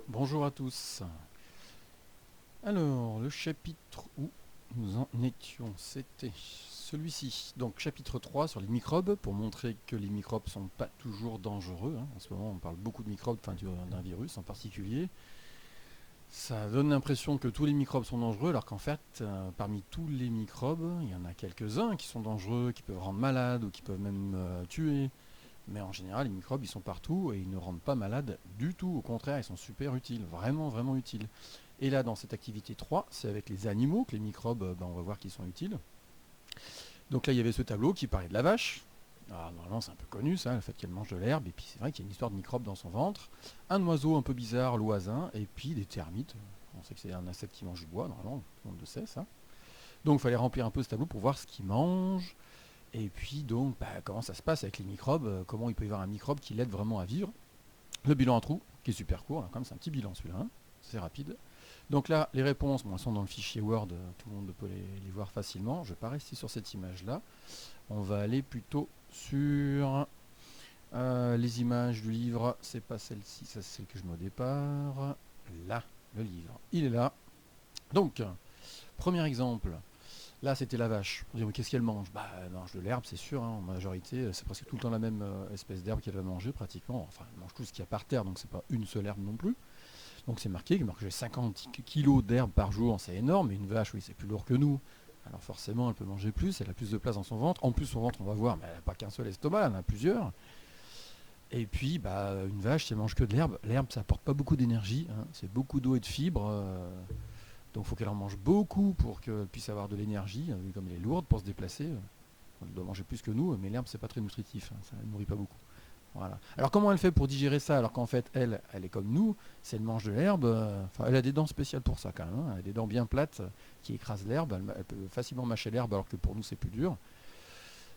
Bonjour à tous. Alors, le chapitre où nous en étions, c'était celui-ci. Donc, chapitre 3 sur les microbes, pour montrer que les microbes ne sont pas toujours dangereux. En ce moment, on parle beaucoup de microbes, enfin d'un virus en particulier. Ça donne l'impression que tous les microbes sont dangereux, alors qu'en fait, parmi tous les microbes, il y en a quelques-uns qui sont dangereux, qui peuvent rendre malade ou qui peuvent même tuer. Mais en général, les microbes, ils sont partout et ils ne rendent pas malade du tout. Au contraire, ils sont super utiles, vraiment, vraiment utiles. Et là, dans cette activité 3, c'est avec les animaux que les microbes, on va voir qu'ils sont utiles. Donc là, il y avait ce tableau qui parlait de la vache. Alors, normalement, c'est un peu connu, ça, le fait qu'elle mange de l'herbe. Et puis, c'est vrai qu'il y a une histoire de microbes dans son ventre. Un oiseau un peu bizarre, l'oisin. Et puis, des termites. On sait que c'est un insecte qui mange du bois, normalement, tout le monde le sait, ça. Donc, il fallait remplir un peu ce tableau pour voir ce qu'il mange. Et puis, donc, comment ça se passe avec les microbes, comment il peut y avoir un microbe qui l'aide vraiment à vivre. Le bilan en trou, qui est super court, hein, comme c'est un petit bilan celui-là, hein, c'est rapide. Donc là, les réponses, elles sont dans le fichier Word, tout le monde peut les voir facilement. Je ne vais pas rester sur cette image-là. On va aller plutôt sur les images du livre. C'est pas celle-ci, ça c'est celle que je mets au départ. Là, le livre, il est là. Donc, premier exemple. Là, c'était la vache. On dit, mais qu'est-ce qu'elle mange? Bah, elle mange de l'herbe, c'est sûr. En majorité, c'est presque tout le temps la même espèce d'herbe qu'elle va manger, pratiquement. Enfin, elle mange tout ce qu'il y a par terre, donc c'est pas une seule herbe non plus. Donc c'est marqué, j'ai 50 kilos d'herbe par jour, c'est énorme. Mais une vache, oui, c'est plus lourd que nous. Alors forcément, elle peut manger plus, elle a plus de place dans son ventre. En plus, son ventre, on va voir, mais elle n'a pas qu'un seul estomac, elle en a plusieurs. Et puis, une vache, si elle mange que de l'herbe, l'herbe, ça apporte pas beaucoup d'énergie. C'est beaucoup d'eau et de fibres. Donc il faut qu'elle en mange beaucoup pour qu'elle puisse avoir de l'énergie, comme elle est lourde pour se déplacer. Elle doit manger plus que nous, mais l'herbe c'est pas très nutritif, ça ne nourrit pas beaucoup. Voilà. Alors comment elle fait pour digérer ça alors qu'en fait elle est comme nous, si elle mange de l'herbe, elle a des dents spéciales pour ça quand même, elle a des dents bien plates qui écrasent l'herbe, elle peut facilement mâcher l'herbe alors que pour nous c'est plus dur.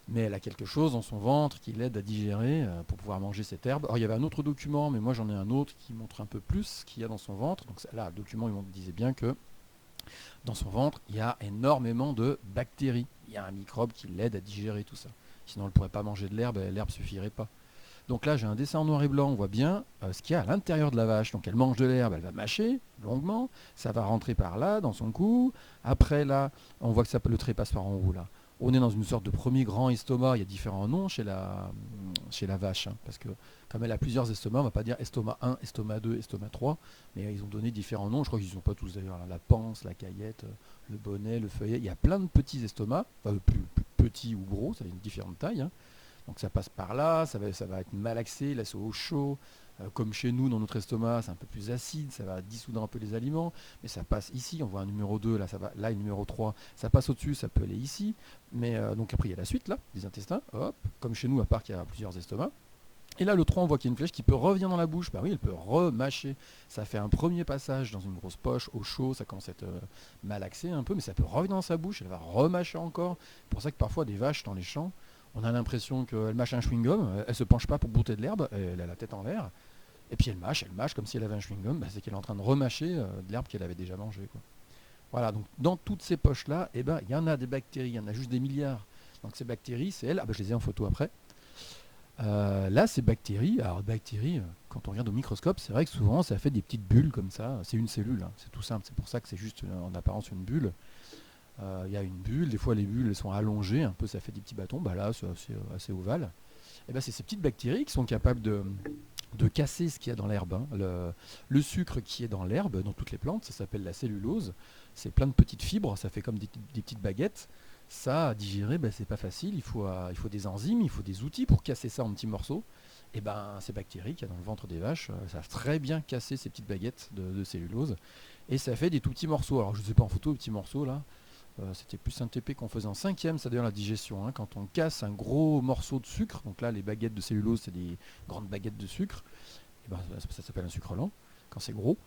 Mais elle a quelque chose dans son ventre qui l'aide à digérer pour pouvoir manger cette herbe. Alors il y avait un autre document, mais moi j'en ai un autre qui montre un peu plus ce qu'il y a dans son ventre. Donc là, le document il disait bien que dans son ventre, il y a énormément de bactéries. Il y a un microbe qui l'aide à digérer tout ça. Sinon, elle ne pourrait pas manger de l'herbe, l'herbe ne suffirait pas. Donc là, j'ai un dessin en noir et blanc, on voit bien ce qu'il y a à l'intérieur de la vache. Donc elle mange de l'herbe, elle va mâcher longuement, ça va rentrer par là, dans son cou. Après là, on voit que le trait passe par en haut là. On est dans une sorte de premier grand estomac, il y a différents noms chez la vache, parce que comme elle a plusieurs estomacs, on ne va pas dire estomac 1, estomac 2, estomac 3, mais ils ont donné différents noms, je crois qu'ils ne sont pas tous d'ailleurs, la panse, la caillette, le bonnet, le feuillet, il y a plein de petits estomacs, plus petits ou gros, ça a une différente taille, hein. Donc ça passe par là, ça va être malaxé, là c'est au chaud. Comme chez nous, dans notre estomac, c'est un peu plus acide, ça va dissoudre un peu les aliments, mais ça passe ici, on voit un numéro 2, là, ça va, là, un numéro 3, ça passe au-dessus, ça peut aller ici. Mais donc après, il y a la suite, là, des intestins, hop, comme chez nous, à part qu'il y a plusieurs estomacs. Et là, le 3, on voit qu'il y a une flèche qui peut revenir dans la bouche. Bah oui, elle peut remâcher. Ça fait un premier passage dans une grosse poche, au chaud, ça commence à être malaxé un peu, mais ça peut revenir dans sa bouche, elle va remâcher encore. C'est pour ça que parfois, des vaches dans les champs, on a l'impression qu'elle mâche un chewing-gum, elle se penche pas pour bourter de l'herbe, elle a la tête en l'air, et puis elle mâche comme si elle avait un chewing-gum, c'est qu'elle est en train de remâcher de l'herbe qu'elle avait déjà mangée, quoi. Voilà, donc dans toutes ces poches-là, il y en a des bactéries, il y en a juste des milliards. Donc ces bactéries, c'est elles, je les ai en photo après. Là, ces bactéries, alors bactéries, quand on regarde au microscope, c'est vrai que souvent ça fait des petites bulles comme ça, c'est une cellule, hein, c'est tout simple, c'est pour ça que c'est juste en apparence une bulle. Il y a une bulle, des fois les bulles elles sont allongées, un peu ça fait des petits bâtons, là c'est assez ovale. Et c'est ces petites bactéries qui sont capables de casser ce qu'il y a dans l'herbe, hein. Le sucre qui est dans l'herbe, dans toutes les plantes, ça s'appelle la cellulose. C'est plein de petites fibres, ça fait comme des petites baguettes. Ça, à digérer, c'est pas facile. Il faut des enzymes, il faut des outils pour casser ça en petits morceaux. Et ces bactéries qu'il y a dans le ventre des vaches, savent très bien casser ces petites baguettes de cellulose. Et ça fait des tout petits morceaux. Alors je ne sais pas en photo, les petits morceaux là. C'était plus un TP qu'on faisait en cinquième, c'est d'ailleurs la digestion, hein, quand on casse un gros morceau de sucre, donc là les baguettes de cellulose c'est des grandes baguettes de sucre, ça s'appelle un sucre lent quand c'est gros.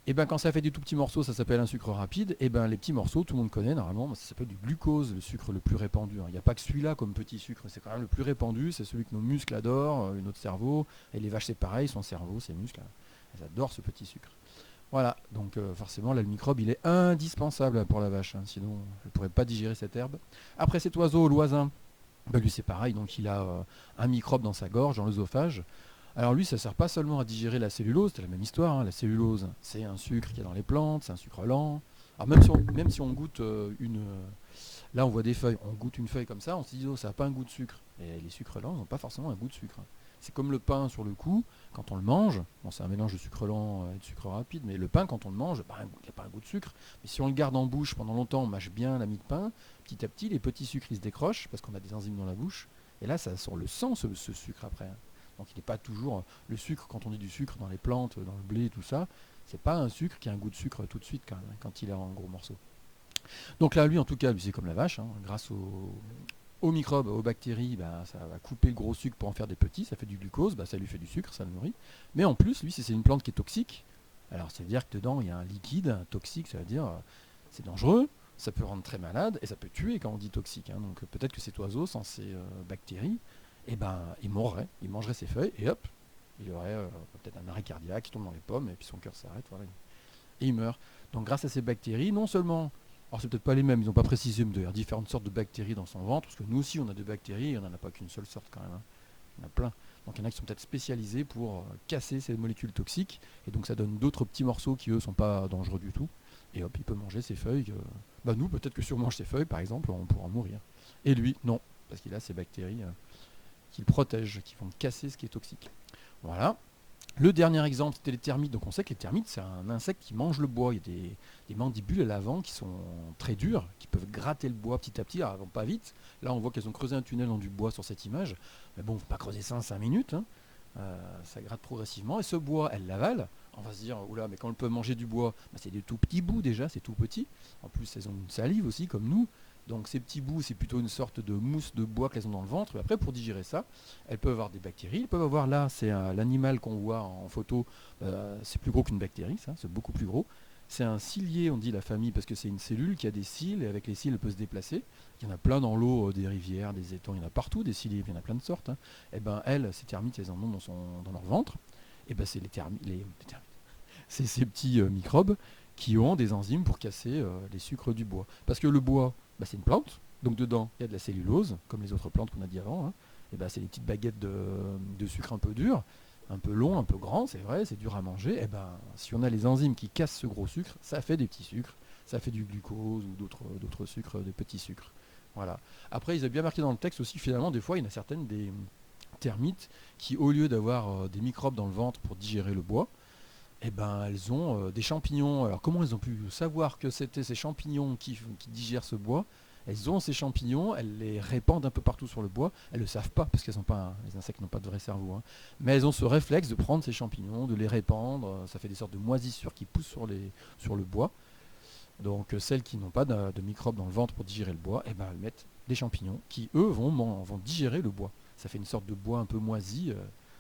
Et quand ça fait des tout petits morceaux, ça s'appelle un sucre rapide. Et les petits morceaux, tout le monde connaît normalement, ça s'appelle du glucose, le sucre le plus répandu, hein. Il n'y a pas que celui-là comme petit sucre, c'est quand même le plus répandu, c'est celui que nos muscles adorent, notre cerveau, et les vaches c'est pareil, son cerveau, ses muscles, elles adorent ce petit sucre. Voilà, donc forcément là le microbe il est indispensable pour la vache, hein, sinon elle ne pourrait pas digérer cette herbe. Après cet oiseau, l'oisin, lui c'est pareil, donc il a un microbe dans sa gorge, dans l'œsophage. Alors lui, ça sert pas seulement à digérer la cellulose, c'est la même histoire, hein. La cellulose, c'est un sucre qui est dans les plantes, c'est un sucre lent. Alors même si on goûte là on voit des feuilles, on goûte une feuille comme ça, on se dit oh ça n'a pas un goût de sucre. Et les sucres lents n'ont pas forcément un goût de sucre, hein. C'est comme le pain sur le coup, quand on le mange, bon, c'est un mélange de sucre lent et de sucre rapide, mais le pain quand on le mange, bah, il n'a pas un goût de sucre. Mais si on le garde en bouche pendant longtemps, on mâche bien la mie de pain, petit à petit les petits sucres ils se décrochent parce qu'on a des enzymes dans la bouche, et là ça sent le sang ce sucre après, hein. Donc il n'est pas toujours le sucre, quand on dit du sucre dans les plantes, dans le blé, tout ça, c'est pas un sucre qui a un goût de sucre tout de suite quand même, hein, quand il est en gros morceaux. Donc là, lui, en tout cas, lui, c'est comme la vache, hein, grâce aux microbes, aux bactéries, bah, ça va couper le gros sucre pour en faire des petits, ça fait du glucose, bah, ça lui fait du sucre, ça le nourrit. Mais en plus, lui, si c'est une plante qui est toxique, alors ça veut dire que dedans, il y a un liquide toxique, ça veut dire c'est dangereux, ça peut rendre très malade et ça peut tuer quand on dit toxique, hein. Donc peut-être que cet oiseau, sans ces bactéries, eh ben, il mourrait, il mangerait ses feuilles et hop, il aurait peut-être un arrêt cardiaque, il tombe dans les pommes et puis son cœur s'arrête, voilà, et il meurt. Donc grâce à ces bactéries, non seulement, alors c'est peut-être pas les mêmes, ils n'ont pas précisé, mais il y a différentes sortes de bactéries dans son ventre, parce que nous aussi on a des bactéries, il n'y en a pas qu'une seule sorte quand même, hein. Il y en a plein. Donc il y en a qui sont peut-être spécialisés pour casser ces molécules toxiques, et donc ça donne d'autres petits morceaux qui eux sont pas dangereux du tout, et hop, il peut manger ces feuilles. Bah nous, peut-être que si on mange ces feuilles, par exemple, on pourra mourir. Et lui, non, parce qu'il a ces bactéries qui le protègent, qui vont casser ce qui est toxique. Voilà. Le dernier exemple, c'était les termites. Donc on sait que les termites, c'est un insecte qui mange le bois. Il y a des mandibules à l'avant qui sont très dures, qui peuvent gratter le bois petit à petit. Alors elles vont pas vite. Là, on voit qu'elles ont creusé un tunnel dans du bois sur cette image. Mais bon, il ne faut pas creuser ça en 5 minutes, hein. Ça gratte progressivement. Et ce bois, elles l'avalent. On va se dire, oula, mais quand elles peuvent manger du bois, bah, c'est des tout petits bouts déjà, c'est tout petit. En plus, elles ont une salive aussi, comme nous. Donc ces petits bouts, c'est plutôt une sorte de mousse de bois qu'elles ont dans le ventre. Et après, pour digérer ça, elles peuvent avoir des bactéries. Elles peuvent avoir là, c'est l'animal qu'on voit en photo, c'est plus gros qu'une bactérie, ça, c'est beaucoup plus gros. C'est un cilié, on dit la famille, parce que c'est une cellule qui a des cils, et avec les cils, elle peut se déplacer. Il y en a plein dans l'eau, des rivières, des étangs, il y en a partout, des ciliés, il y en a plein de sortes, hein. Et ben elles, ces termites, elles en ont dans leur ventre. Et ben c'est c'est ces petits microbes qui ont des enzymes pour casser les sucres du bois. Parce que le bois, bah, c'est une plante, donc dedans, il y a de la cellulose, comme les autres plantes qu'on a dit avant, hein. Et bah, c'est des petites baguettes de sucre un peu dur, un peu long, un peu grand, c'est vrai, c'est dur à manger. Et ben, si on a les enzymes qui cassent ce gros sucre, ça fait des petits sucres, ça fait du glucose ou d'autres sucres, des petits sucres. Voilà. Après, ils ont bien marqué dans le texte aussi, finalement, des fois, il y en a certaines des termites qui, au lieu d'avoir des microbes dans le ventre pour digérer le bois, eh ben, elles ont des champignons. Alors comment elles ont pu savoir que c'était ces champignons qui digèrent ce bois? Elles ont ces champignons, elles les répandent un peu partout sur le bois. Elles ne le savent pas parce qu'elles les insectes n'ont pas de vrai cerveau, hein. Mais elles ont ce réflexe de prendre ces champignons, de les répandre. Ça fait des sortes de moisissures qui poussent sur le bois. Donc celles qui n'ont pas de microbes dans le ventre pour digérer le bois, eh ben, elles mettent des champignons qui eux vont digérer le bois. Ça fait une sorte de bois un peu moisi,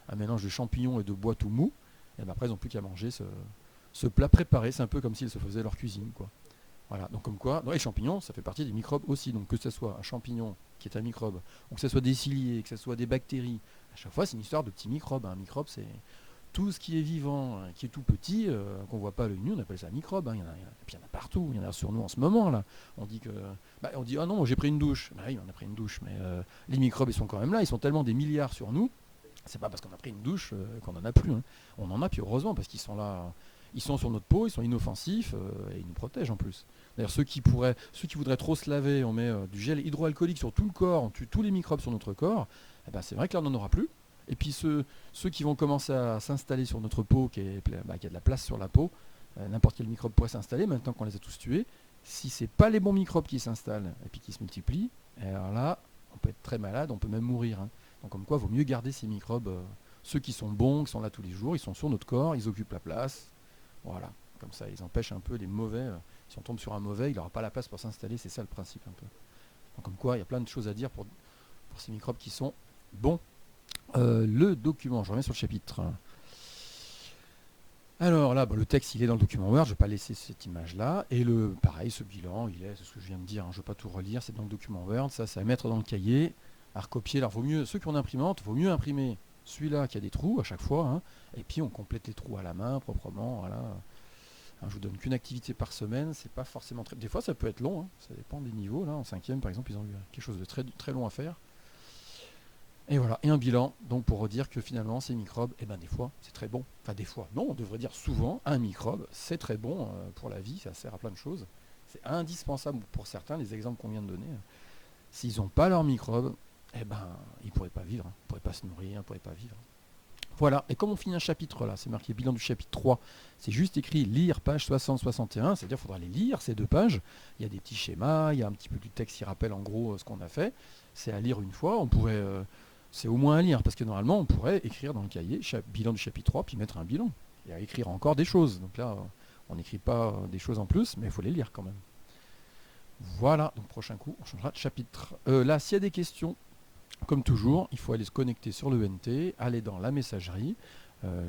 un mélange de champignons et de bois tout mou. Et ben après, ils n'ont plus qu'à manger ce plat préparé. C'est un peu comme s'ils se faisaient leur cuisine, quoi. Voilà. Donc comme quoi, dans les champignons, ça fait partie des microbes aussi. Donc que ce soit un champignon qui est un microbe, ou que ce soit des ciliés, que ce soit des bactéries, à chaque fois, c'est une histoire de petits microbes. Un microbe, c'est tout ce qui est vivant, qui est tout petit, qu'on voit pas à l'œil nu, on appelle ça un microbe, hein. Et puis il y en a partout. Il y en a sur nous en ce moment là. On dit que, on dit ah non, j'ai pris une douche. Bah oui, on a pris une douche, mais les microbes ils sont quand même là. Ils sont tellement des milliards sur nous. C'est pas parce qu'on a pris une douche qu'on en a plus, hein. On en a, puis heureusement, parce qu'ils sont là, ils sont sur notre peau, ils sont inoffensifs et ils nous protègent en plus. D'ailleurs, ceux qui voudraient trop se laver, on met du gel hydroalcoolique sur tout le corps, on tue tous les microbes sur notre corps, eh ben, c'est vrai que là on n'en aura plus. Et puis ceux qui vont commencer à s'installer sur notre peau, qui a de la place sur la peau, n'importe quel microbe pourrait s'installer, maintenant qu'on les a tous tués. Si c'est pas les bons microbes qui s'installent et puis qui se multiplient, alors là, on peut être très malade, on peut même mourir, hein. Donc comme quoi, il vaut mieux garder ces microbes, ceux qui sont bons, qui sont là tous les jours, ils sont sur notre corps, ils occupent la place. Voilà, comme ça, ils empêchent un peu les mauvais. Si on tombe sur un mauvais, il n'aura pas la place pour s'installer, c'est ça le principe un peu. Donc comme quoi, il y a plein de choses à dire pour ces microbes qui sont bons. Le document, je reviens sur le chapitre. Alors là, le texte, il est dans le document Word, je ne vais pas laisser cette image-là. Et pareil, ce bilan, c'est ce que je viens de dire, hein, je ne vais pas tout relire, c'est dans le document Word, ça, c'est à mettre dans le cahier, à recopier. Alors, ceux qui ont une imprimante, il vaut mieux imprimer celui-là qui a des trous à chaque fois, hein, et puis on complète les trous à la main, proprement, voilà. Je vous donne qu'une activité par semaine, c'est pas forcément très... Des fois, ça peut être long, hein, ça dépend des niveaux. Là, en 5e, par exemple, ils ont eu quelque chose de très, très long à faire. Et voilà, et un bilan, donc pour redire que finalement ces microbes, eh ben des fois c'est très bon. Enfin des fois, non, on devrait dire souvent, un microbe c'est très bon pour la vie, ça sert à plein de choses. C'est indispensable pour certains, les exemples qu'on vient de donner. S'ils n'ont pas leurs microbes, eh ben ils ne pourraient pas vivre, hein. Ils ne pourraient pas se nourrir, ils ne pourraient pas vivre. Voilà, et comme on finit un chapitre là, c'est marqué bilan du chapitre 3, c'est juste écrit lire page 60-61, c'est-à-dire qu'il faudra les lire ces deux pages. Il y a des petits schémas, il y a un petit peu du texte qui rappelle en gros ce qu'on a fait. C'est à lire une fois, on pourrait, c'est au moins à lire, parce que normalement on pourrait écrire dans le cahier bilan du chapitre 3, puis mettre un bilan, et à écrire encore des choses. Donc là, on n'écrit pas des choses en plus, mais il faut les lire quand même. Voilà, donc prochain coup, on changera de chapitre. Là, s'il y a des questions, comme toujours, il faut aller se connecter sur le NT, aller dans la messagerie,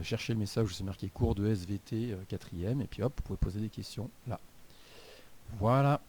chercher le message où c'est marqué cours de SVT 4e, et puis hop, vous pouvez poser des questions là. Voilà.